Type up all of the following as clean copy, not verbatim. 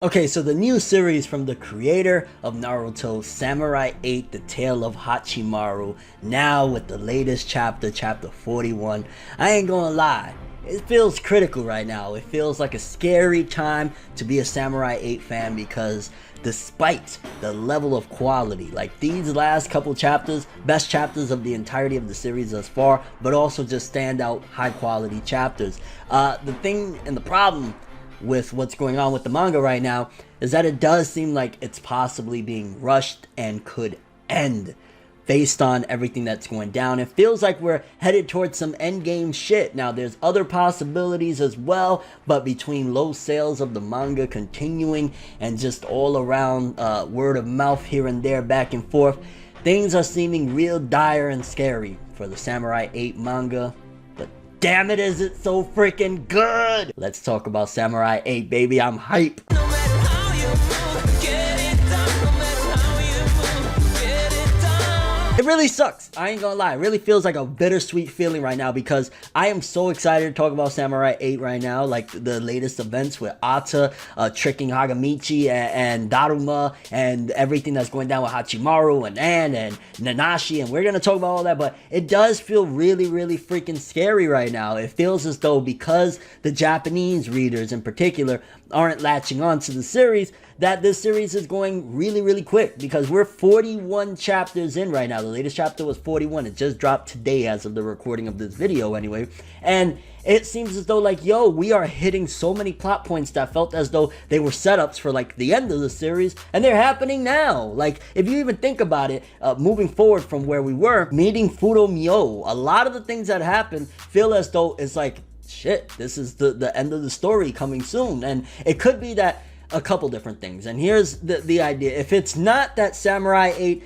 Okay, so the new series from the creator of Naruto, Samurai 8, The Tale of Hachimaru, now with the latest chapter, chapter 41. I ain't gonna lie, it feels critical right now. It feels like a scary time to be a Samurai 8 fan because despite the level of quality, like these last couple chapters, best chapters of the entirety of the series thus far, but also just standout high quality chapters. The thing and the problem with what's going on with the manga right now is that it does seem like it's possibly being rushed and could end based on everything that's going down. It feels like we're headed towards some endgame shit. Now there's other possibilities as well, but between low sales of the manga continuing and just all around word of mouth here and there back and forth, things are seeming real dire and scary for the Samurai 8 manga. Damn it, is it so freaking good? Let's talk about Samurai 8, baby. I'm hype. No matter how you move, get it done. No matter how you move, get it done. It really sucks. I ain't gonna lie. It really feels like a bittersweet feeling right now because I am so excited to talk about Samurai 8 right now. Like the latest events with Ata tricking Hagamichi and Daruma and everything that's going down with Hachimaru and Ann and Nanashi, and we're gonna talk about all that, but it does feel really freaking scary right now. It feels as though because the Japanese readers in particular aren't latching on to the series, that this series is going really quick because we're 41 chapters in right now. The latest chapter was 41. It just dropped today as of the recording of this video anyway, and it seems as though like, yo, we are hitting so many plot points that felt as though they were setups for like the end of the series, and they're happening now. Like, if you even think about it, moving forward from where we were, meeting Furomyo, a lot of the things that happen feel as though it's like, shit, this is the end of the story coming soon. And it could be that a couple different things, and here's the idea. If it's not that Samurai 8,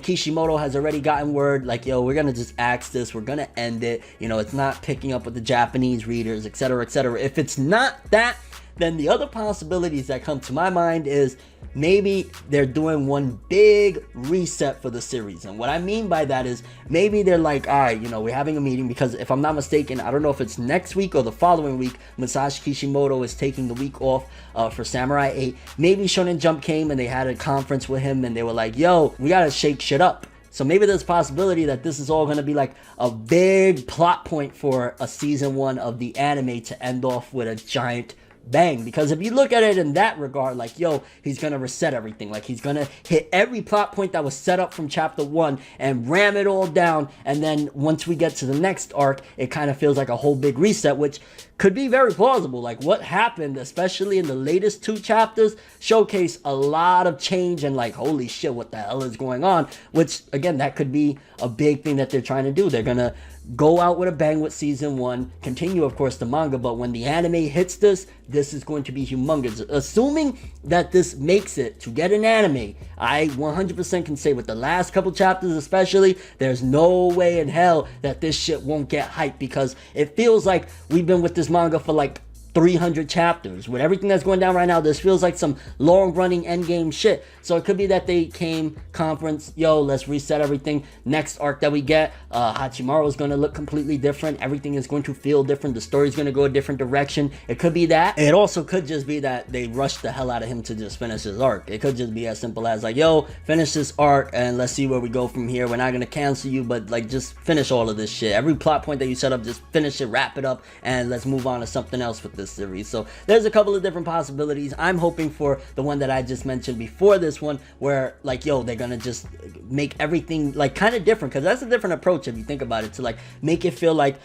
Kishimoto has already gotten word like, yo, we're gonna just axe this, we're gonna end it, it's not picking up with the Japanese readers, etc. If it's not that, then the other possibilities that come to my mind is maybe they're doing one big reset for the series. And what I mean by that is maybe they're like, all right, we're having a meeting, because if I'm not mistaken, I don't know if it's next week or the following week, Masashi Kishimoto is taking the week off for Samurai 8. Maybe Shonen Jump came and they had a conference with him and they were like, yo, we gotta shake shit up. So maybe there's a possibility that this is all going to be like a big plot point for a season 1 of the anime to end off with a giant bang. Because if you look at it in that regard, like, yo, he's gonna reset everything. Like, he's gonna hit every plot point that was set up from chapter 1 and ram it all down, and then once we get to the next arc, it kind of feels like a whole big reset, which could be very plausible. Like, what happened, especially in the latest 2 chapters, showcase a lot of change and like, holy shit, what the hell is going on? Which, again, that could be a big thing that they're trying to do. They're gonna go out with a bang with season 1, continue, of course, the manga, but when the anime hits this is going to be humongous. Assuming that this makes it to get an anime, I 100% can say with the last couple chapters especially, there's no way in hell that this shit won't get hyped, because it feels like we've been with this manga for like 300 chapters. With everything that's going down right now, this feels like some long-running endgame shit. So it could be that they came, conference, yo, let's reset everything. Next arc that we get, Hachimaru is going to look completely different. Everything is going to feel different. The story's going to go a different direction. It could be that. It also could just be that they rushed the hell out of him to just finish his arc. It could just be as simple as like, yo, finish this arc and let's see where we go from here. We're not going to cancel you, but like, just finish all of this shit. Every plot point that you set up, just finish it, wrap it up, and let's move on to something else with this series. So there's a couple of different possibilities. I'm hoping for the one that I just mentioned before this one, where like, yo, they're gonna just make everything like kind of different, because that's a different approach if you think about it, to like make it feel like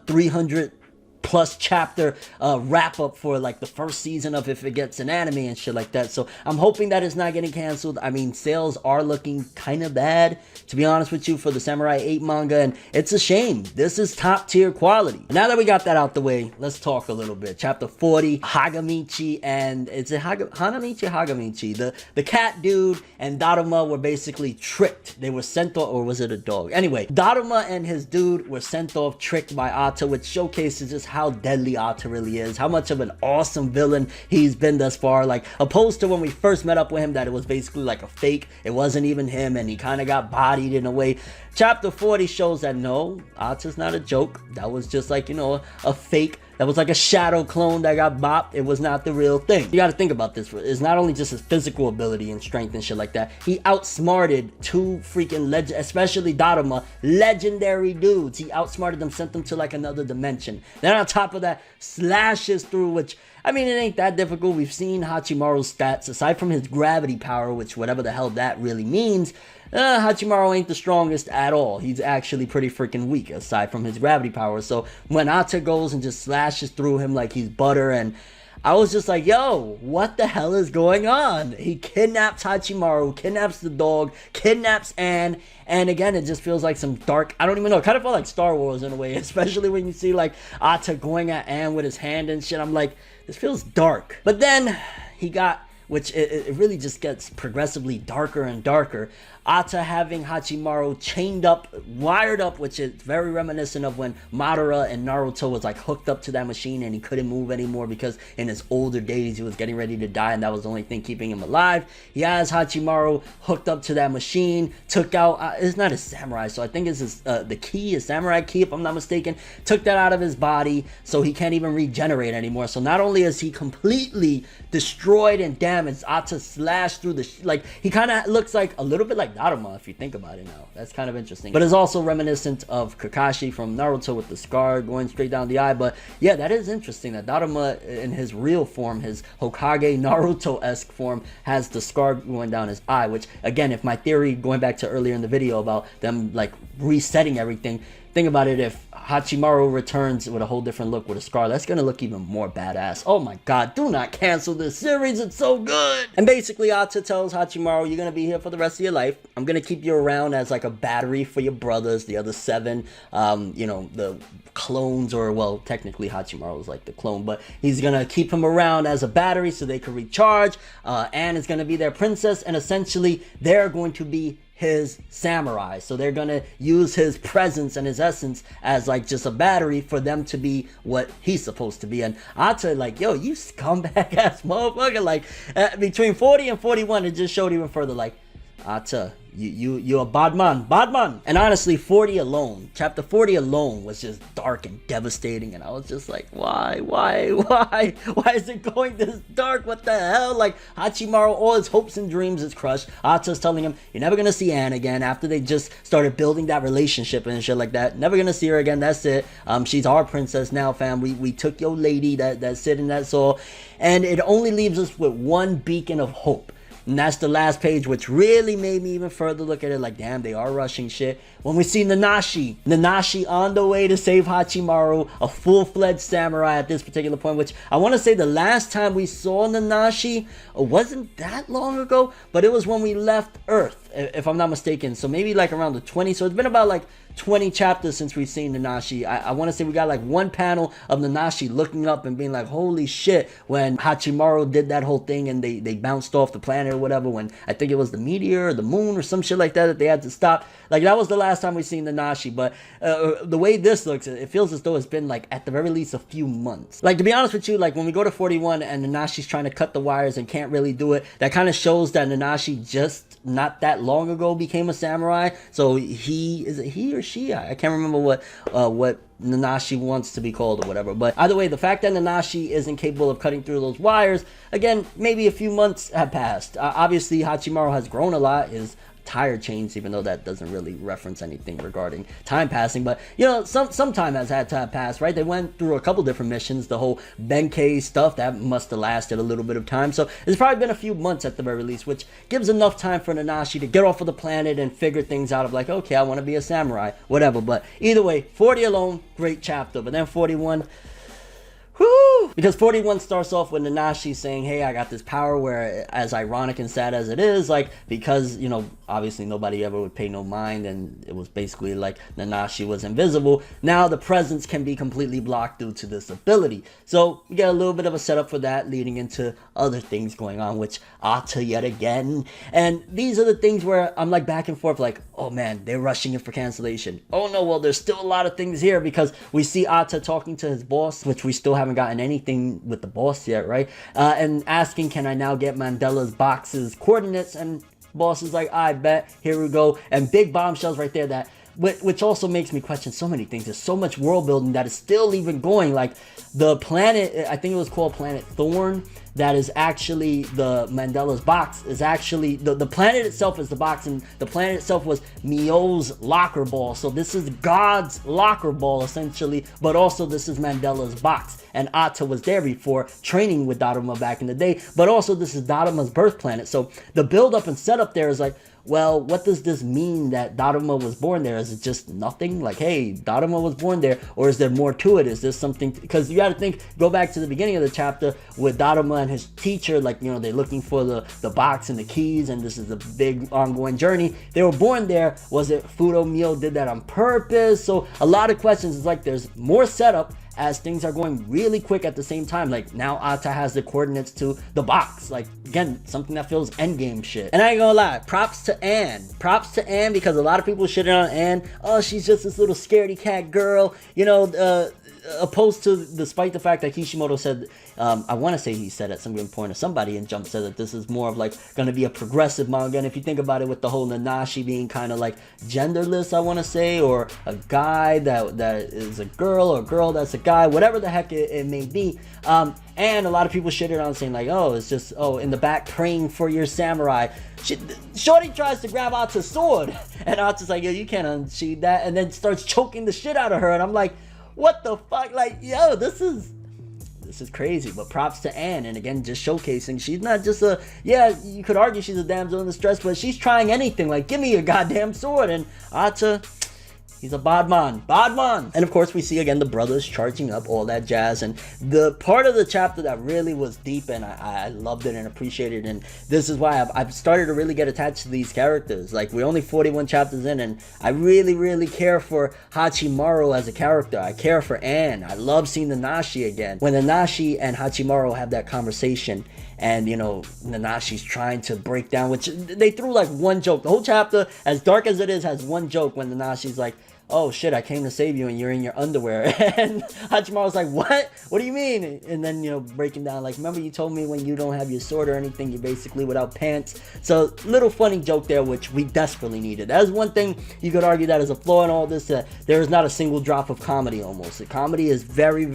300 plus chapter wrap up for like the first season of if it gets an anime and shit like that. So I'm hoping that it's not getting canceled. I mean, sales are looking kind of bad, to be honest with you, for the Samurai 8 manga, and it's a shame. This is top tier quality. Now that we got that out the way, let's talk a little bit. Chapter 40, Hagamichi and Hagamichi, the cat dude and Daruma were basically tricked. They were sent off, or was it a dog? Anyway, Daruma and his dude were sent off, tricked by Ata, which showcases just how deadly Ata really is, how much of an awesome villain he's been thus far, like opposed to when we first met up with him, that it was basically like a fake. It wasn't even him, and he kind of got bodied in a way. Chapter 40 shows that no, Ata's not a joke. That was just like, a fake That was like a shadow clone that got bopped. It was not the real thing. You got to think about this. It's not only just his physical ability and strength and shit like that. He outsmarted two freaking especially Daruma, legendary dudes. He outsmarted them, sent them to like another dimension. Then on top of that, slashes through, which, I mean, it ain't that difficult. We've seen Hachimaru's stats. Aside from his gravity power, which whatever the hell that really means, Hachimaru ain't the strongest at all. He's actually pretty freaking weak, aside from his gravity power. So when Ata goes and just slashes through him like he's butter, and I was just like, yo, what the hell is going on? He kidnaps Hachimaru, kidnaps the dog, kidnaps Anne, and again, it just feels like some dark, I don't even know, it kind of felt like Star Wars in a way, especially when you see like Ata going at Anne with his hand and shit. I'm like, this feels dark. But then he got, which it really just gets progressively darker and darker, Ata having Hachimaru chained up, wired up, which is very reminiscent of when Madara and Naruto was like hooked up to that machine and he couldn't move anymore because in his older days he was getting ready to die and that was the only thing keeping him alive. He has Hachimaru hooked up to that machine, took out, it's not a samurai, so I think it's his, the key, his samurai key if I'm not mistaken, took that out of his body so he can't even regenerate anymore. So not only is he completely destroyed and damaged, Ata slashed through the, like, he kind of looks like a little bit like Daruma if you think about it now. That's kind of interesting. But it's also reminiscent of Kakashi from Naruto with the scar going straight down the eye. But yeah, that is interesting that Daruma in his real form, his Hokage Naruto-esque form, has the scar going down his eye, which again, if my theory going back to earlier in the video about them like resetting everything, think about it, if Hachimaru returns with a whole different look with a scar, that's gonna look even more badass. Oh my god, do not cancel this series, it's so good! And basically Ata tells Hachimaru, you're gonna be here for the rest of your life. I'm gonna keep you around as like a battery for your brothers, the other 7, you know, the clones, or well, technically Hachimaru is like the clone, but he's gonna keep him around as a battery so they can recharge. Anne is gonna be their princess, and essentially they're going to be his samurai, so they're gonna use his presence and his essence as like just a battery for them to be what he's supposed to be. And Ata like, yo, you scumbag ass motherfucker, like between 40 and 41 it just showed even further like, Ata, you're a bad man. And honestly, 40 alone, chapter 40 alone was just dark and devastating, and I was just like, why is it going this dark? What the hell? Like, Hachimaru, all his hopes and dreams is crushed. Ata's telling him, you're never gonna see Anne again, after they just started building that relationship and shit like that. Never gonna see her again, that's it. She's our princess now, fam. We took your lady that sit in that soul, and it only leaves us with one beacon of hope. And that's the last page, which really made me even further look at it like, damn, they are rushing shit. When we see Nanashi on the way to save Hachimaru, a full-fledged samurai at this particular point, which I want to say the last time we saw Nanashi wasn't that long ago, but it was when we left Earth, if I'm not mistaken. So maybe like around the 20, so it's been about like 20 chapters since we've seen Nanashi. I want to say we got like one panel of Nanashi looking up and being like, holy shit, when Hachimaru did that whole thing and they bounced off the planet or whatever, when I think it was the meteor or the moon or some shit like that they had to stop. Like, that was the last time we seen Nanashi. But the way this looks, it feels as though it's been like at the very least a few months. Like, to be honest with you, like when we go to 41 and Nanashi's trying to cut the wires and can't really do it, that kind of shows that Nanashi just not that long ago became a samurai. So is it he or she? I can't remember what Nanashi wants to be called or whatever. But either way, the fact that Nanashi isn't capable of cutting through those wires, again, maybe a few months have passed. Obviously, Hachimaru has grown a lot. His tire changed, even though that doesn't really reference anything regarding time passing. But you know, some time has had to have passed, right? They went through a couple different missions. The whole Benkei stuff, that must have lasted a little bit of time. So it's probably been a few months at the very least, which gives enough time for Nanashi to get off of the planet and figure things out of like, okay, I want to be a samurai, whatever. But either way, 40 alone, great chapter. But then 41, whoo! Because 41 starts off with Nanashi saying, hey, I got this power, where, as ironic and sad as it is, like, because, you know, obviously nobody ever would pay no mind, and it was basically like Nanashi was invisible. Now the presence can be completely blocked due to this ability. So we get a little bit of a setup for that, leading into other things going on, which Ata yet again. And these are the things where I'm like back and forth, like, oh man, they're rushing it for cancellation. Oh no, well, there's still a lot of things here, because we see Ata talking to his boss, which we still haven't gotten anything with the boss yet, right? And asking, can I now get Mandela's box's coordinates? And boss is like, I bet, here we go. And big bombshells right there that which also makes me question so many things. There's so much world building that is still even going. Like the planet, I think it was called Planet Thorn, that is actually the Mandela's box, is actually the planet itself is the box, and the planet itself was Mio's locker ball. So this is God's locker ball essentially, but also this is Mandela's box. And Atta was there before, training with Daruma back in the day, but also this is Daruma's birth planet. So the build up and setup there is like, well, what does this mean that Daruma was born there? Is it just nothing? Like, hey, Daruma was born there, or is there more to it? Is this something? Because you got to think, go back to the beginning of the chapter with Daruma and his teacher, like, you know, they're looking for the box and the keys, and this is a big ongoing journey. They were born there. Was it Fudo Mio did that on purpose? So a lot of questions. It's like there's more setup as things are going really quick at the same time. Like now Atta has the coordinates to the box. Like again, something that feels endgame shit. And I ain't gonna lie, props to Anne. Props to Anne, because a lot of people shitting on Anne. Oh, she's just this little scaredy cat girl. You know, opposed to, despite the fact that Kishimoto said, I want to say he said at some given point, or somebody in Jump said that this is more of like going to be a progressive manga. And if you think about it, with the whole Nanashi being kind of like genderless, I want to say, or a guy that is a girl, or a girl that's a guy, whatever the heck it may be. And a lot of people shitted on saying like, oh, it's just, oh, in the back praying for your samurai. Shorty tries to grab Atta's sword, and Atta's like, yo, you can't unsheath that, and then starts choking the shit out of her. And I'm like, what the fuck? Like, yo, this is crazy. But props to Anne, and again, just showcasing she's not just a, yeah, you could argue she's a damsel in distress, but she's trying anything. Like, give me your goddamn sword. And Atta, he's a badman. And of course we see again the brothers charging up, all that jazz. And the part of the chapter that really was deep, and I loved it and appreciated it, and this is why I've started to really get attached to these characters. Like, we're only 41 chapters in, and I really care for Hachimaru as a character. I care for Anne. I love seeing Nanashi again. When Nanashi and Hachimaru have that conversation, and you know, Nanashi's trying to break down, which they threw like one joke. The whole chapter, as dark as it is, has one joke when Nanashi's like, oh shit, I came to save you and you're in your underwear. And Hachimaru's like, what do you mean? And then, you know, breaking down like, remember you told me when you don't have your sword or anything, you're basically without pants. So little funny joke there, which we desperately needed. That's one thing you could argue that is a flaw in all this, that there is not a single drop of comedy. Almost the comedy is very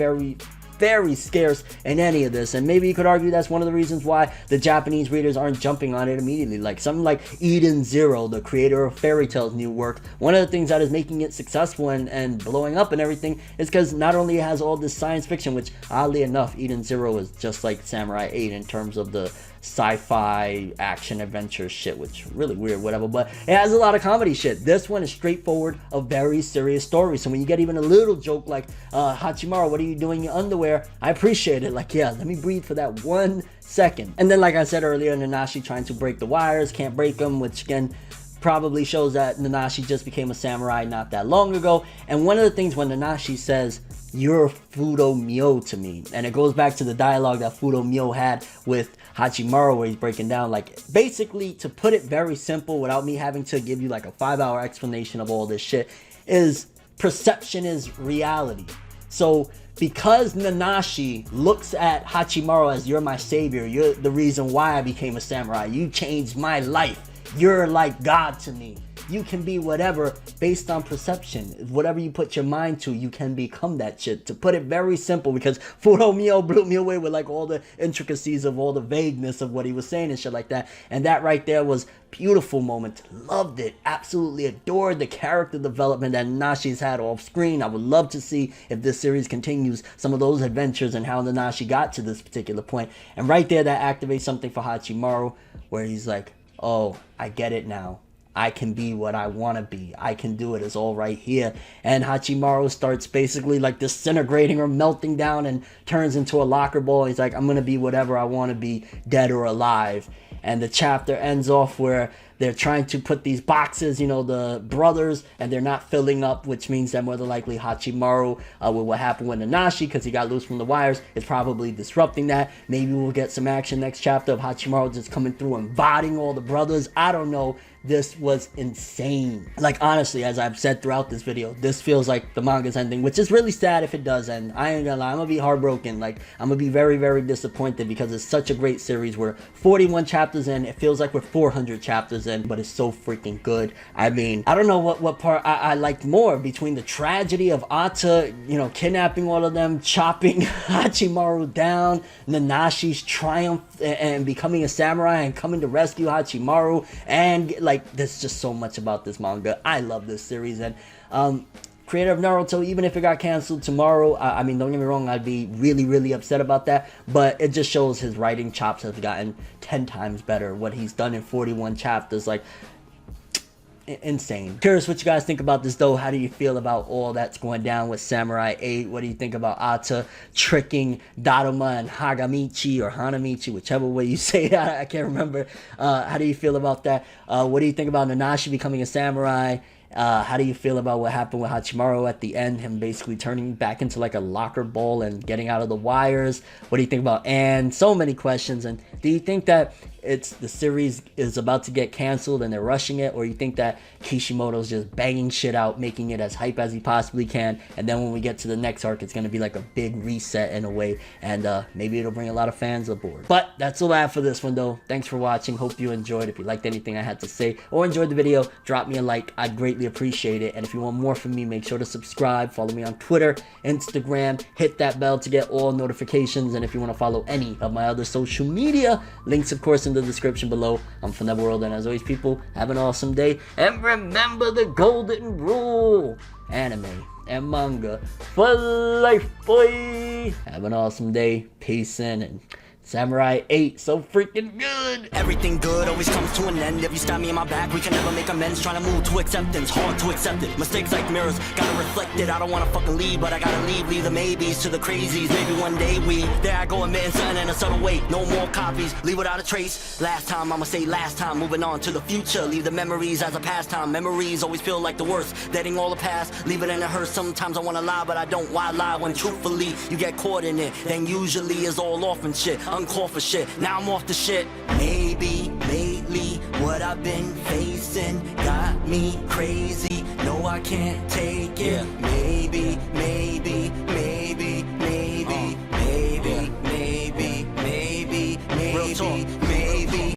scarce in any of this, and maybe you could argue that's one of the reasons why the Japanese readers aren't jumping on it immediately. Like something like Eden Zero, the creator of Fairy Tail's new work, one of the things that is making it successful and blowing up and everything is because not only it has all this science fiction, which oddly enough Eden Zero is just like Samurai 8 in terms of the sci-fi action adventure shit, which is really weird, whatever, but it has a lot of comedy shit. This one is straightforward, a very serious story. So when you get even a little joke like Hachimaru, what are you doing in your underwear, I appreciate it. Like, yeah, let me breathe for that 1 second. And then like I said earlier, Nanashi trying to break the wires, can't break them, which again probably shows that Nanashi just became a samurai not that long ago. And one of the things when Nanashi says, you're Fudo Mio to me, and it goes back to the dialogue that Fudo Mio had with Hachimaru, where he's breaking down, like, basically, to put it very simple without me having to give you like a 5-hour explanation of all this shit, is perception is reality. So because Nanashi looks at Hachimaru as, you're my savior, you're the reason why I became a samurai, you changed my life, you're like God to me, you can be whatever based on perception. Whatever you put your mind to, you can become that shit. To put it very simple, because Fudo Mio blew me away with like all the intricacies of all the vagueness of what he was saying and shit like that. And that right there was beautiful moment. Loved it. Absolutely adored the character development that Nanashi's had off screen. I would love to see, if this series continues, some of those adventures and how Nanashi got to this particular point. And right there, that activates something for Hachimaru, where he's like, oh, I get it now. I can be what I want to be. I can do it. It's all right here. And Hachimaru starts basically like disintegrating or melting down and turns into a locker ball. He's like, I'm going to be whatever I want to be, dead or alive. And the chapter ends off where they're trying to put these boxes, you know, the brothers, and they're not filling up, which means that more than likely Hachimaru, with what happened with Nanashi, because he got loose from the wires, is probably disrupting that. Maybe we'll get some action next chapter of Hachimaru just coming through and voting all the brothers. I don't know. This was insane. Like, honestly, as I've said throughout this video, this feels like the manga's ending, which is really sad if it does end. I ain't gonna lie, I'm gonna be heartbroken. Like, I'm gonna be very disappointed, because it's such a great series. We're 41 chapters in. It feels like we're 400 chapters in. season, but it's so freaking good. I mean, I don't know what part I liked more between the tragedy of Ata, you know, kidnapping all of them, chopping Hachimaru down, Nanashi's triumph and becoming a samurai and coming to rescue Hachimaru, and like there's just so much about this manga. I love this series, and creator of Naruto, even if it got canceled tomorrow, I mean, don't get me wrong, I'd be really upset about that, but it just shows his writing chops have gotten 10 times better. What he's done in 41 chapters, like, insane. Curious what you guys think about this though. How do you feel about all that's going down with Samurai 8? What do you think about Ata tricking Daruma and Hagamichi or Hanamichi, whichever way you say it? I can't remember. How do you feel about that? What do you think about Nanashi becoming a samurai? How do you feel about what happened with Hachimaru at the end, him basically turning back into like a locker ball and getting out of the wires? What do you think about Anne? So many questions. And do you think that the series is about to get canceled and they're rushing it, or you think that Kishimoto's just banging shit out, making it as hype as he possibly can, and then when we get to the next arc, it's going to be like a big reset in a way, and maybe it'll bring a lot of fans aboard? But that's all I have for this one though. Thanks for watching. Hope you enjoyed. If you liked anything I had to say or enjoyed the video, drop me a like. I'd greatly appreciate it. And if you want more from me, make sure to subscribe, follow me on Twitter, Instagram, hit that bell to get all notifications. And if you want to follow any of my other social media, links of course in the description below. I'm ForneverWorld, and as always, people, have an awesome day, and remember the golden rule: anime and manga for life, boy. Have an awesome day. Peace in, and Samurai 8, so freaking good. Everything good always comes to an end. If you stab me in my back, we can never make amends. Trying to move to acceptance, hard to accept it. Mistakes like mirrors, gotta reflect it. I don't wanna fucking leave, but I gotta leave. Leave the maybes to the crazies. Maybe one day there I go, admitting something in a subtle way. No more copies, leave without a trace. Last time, I'ma say last time. Moving on to the future, leave the memories as a pastime. Memories always feel like the worst, letting all the past, leave it in a hearse. Sometimes I wanna lie, but I don't. Why lie when truthfully you get caught in it? Then usually it's all off and shit. Uncalled for shit, now I'm off the shit. Maybe lately what I've been facing got me crazy. No, I can't take it. Maybe